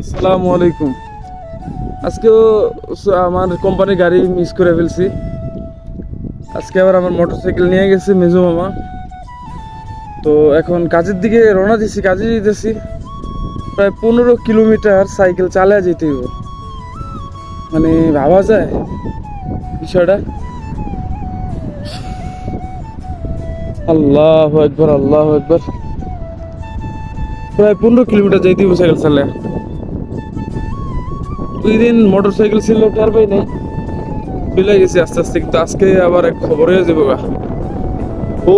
আসসালামু আলাইকুম। আজকেও আমার কোম্পানির গাড়ি মিস করে ফেলছি। আজকে আবার আমার মোটরসাইকেল নিয়ে গেছে মেজো মামা। তো এখন কাজের দিকে রওনা দিছি, কাজে যেতেছি। প্রায় 15 কিলোমিটার সাইকেল চালিয়ে যেতে হইব। মানে ভাবা যায় বিষয়টা। আল্লাহু আকবার, আল্লাহু আকবার। প্রায় 15 কিলোমিটার যাইতে হইব সাইকেল চালিয়ে। 2 দিন মোটরসাইকেল ছিল, টের পাই নাই, চলে গেছি আস্তে আস্তে। কিন্তু আজকে আবার এক খবর হয়ে যাবো গা। ও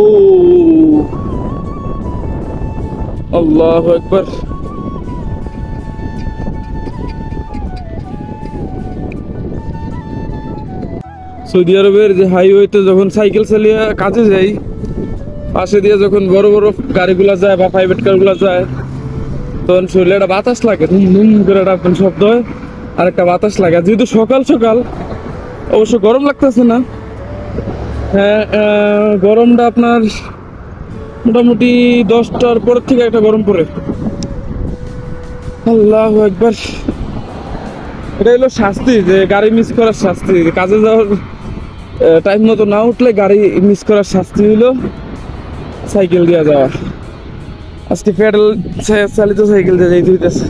আল্লাহু আকবার। সৌদি আরবের যে হাইওয়েতে যখন সাইকেল চালিয়ে কাজে যাই, পাশে দিয়ে যখন বড় বড় গাড়িগুলা যায় বা প্রাইভেট কারগুলা যায়, তখন শরীরে একটা বাতাস লাগে, ধুম ধুম করে একটা শব্দ হয়, আর একটা বাতাস লাগে। যেহেতু সকাল সকাল, অবশ্য গরম লাগতেছে না। হ্যাঁ, গরমটা আপনার মোটামুটি 10টার পরের থেকে একটা গরম পড়ে। আল্লাহু আকবার। এটা হলো শাস্তি, যে গাড়ি মিস করার শাস্তি। কাজে যাওয়ার টাইম মতো না উঠলে গাড়ি মিস করার শাস্তি হইলো সাইকেল দিয়ে যাওয়া। আজকে প্যাডেল চালিত সাইকেল দিয়ে যাইতে হইতেছে।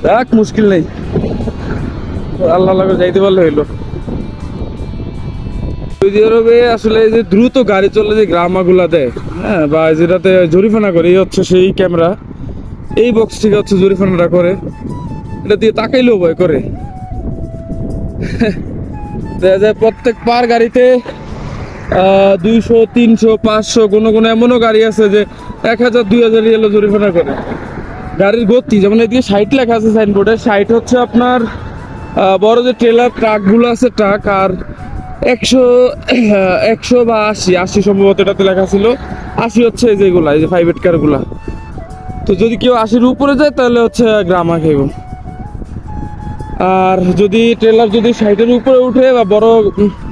দেখ, মুশকিল নেই, আল্লাহ লাগে যাইতে পারলে হইলো। সৌদি আরবে আসলে যে দ্রুত গাড়ি চলে যে গ্রামাগুলা দেয়, হ্যাঁ, বা যেটাতে জরিমানা করে, এই হচ্ছে সেই ক্যামেরা। এই বক্স থেকে হচ্ছে জরিমানাটা করে, এটা দিয়ে তাকাইলেও ভয় করে। দেখা যায় প্রত্যেক পার গাড়িতে 200, 300, 500, কোনো কোনো এমনও গাড়ি আছে যে 1000, 2000 রিয়াল জরিমানা করে। গাড়ির গতি যেমন এদিকে 60 লেখা আছে সাইনবোর্ডে, 60 হচ্ছে আপনার বড় যে ট্রেলার ট্রাকগুলো আছে, ট্রাক। আর 100 বা 80 সম্ভবত এটাতে লেখা ছিল। 80 হচ্ছে এই যেগুলা, এই যে প্রাইভেট কারগুলা। তো যদি কেউ 80-র উপরে যায় তাহলে হচ্ছে গ্রামা খাইব। আর যদি ট্রেলার যদি 60-এর উপরে উঠে বা বড়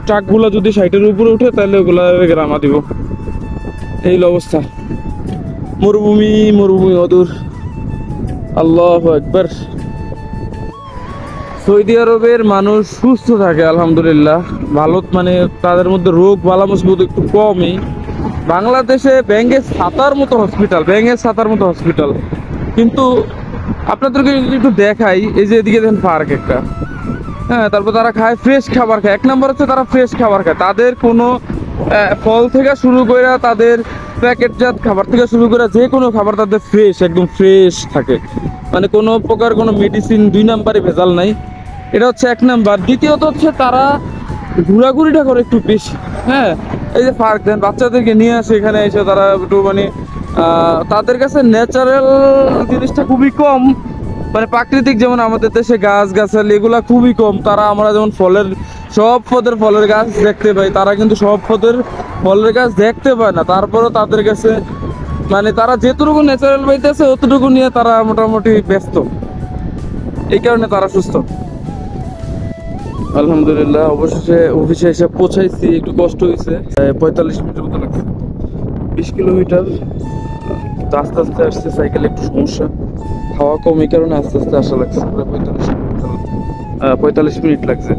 ট্রাকগুলো যদি 60-এর উপরে উঠে, তাহলে ওগুলা গ্রামা দিব। এই অবস্থা। মরুভূমি, মরুভূমি অদূর। আল্লাহু আকবার। সৌদি আরবের মানুষ সুস্থ থাকে আলহামদুলিল্লাহ, ভালো। মানে তাদের মধ্যে রোগ বালা মুসিবত একটু কমই। বাংলাদেশে ব্যাঙের ছাতার মতো হসপিটাল, ব্যাঙের ছাতার মতো হসপিটাল। কিন্তু আপনাদেরকে একটু দেখাই, এই যে এদিকে দেখেন পার্ক একটা, হ্যাঁ। তারপর তারা খায় ফ্রেশ খাবার খায়। 1 নম্বর হচ্ছে তারা ফ্রেশ খাবার খায়। তাদের কোনো ফল থেকে শুরু করে, তাদের প্যাকেটজাত খাবার থেকে শুরু করে যে কোনো খাবার তাদের ফ্রেশ, একদম ফ্রেশ থাকে। মানে কোনো প্রকার কোনো মেডিসিন 2 নাম্বারে ভেজাল নাই। এটা হচ্ছে 1 নাম্বার। দ্বিতীয়ত হচ্ছে তারা ঘোরাঘুরিটা করে একটু বেশি, হ্যাঁ। এই যে পার্ক দেন, বাচ্চাদেরকে নিয়ে আসে এখানে এসে, তারা একটু মানে তাদের কাছে ন্যাচারাল জিনিসটা খুবই কম। মানে প্রাকৃতিক, যেমন আমাদের দেশে গাছ গাছালি এগুলা খুবই কম। তারা আমরা যেমন সব পদের ফলের গাছ দেখতে পাই, তারা কিন্তু সব পদের ফলের গাছ দেখতে পায় না। তারপরও তাদের কাছে মানে তারা যেটুকু ন্যাচারাল পাইতেছে অতটুকু নিয়ে তারা মোটামুটি ব্যস্ত। এই কারণে তারা সুস্থ আলহামদুলিল্লাহ। অবশেষে অফিসে এসে পৌঁছাইছি, একটু কষ্ট হয়েছে। 45 মিনিটের মতো লাগছে, 20 কিলোমিটার। আস্তে আস্তে আসছে, সাইকেলে একটু সমস্যা, খাওয়া কম, এই কারণে আস্তে আস্তে আসা লাগছে। 45 মিনিট লাগছে।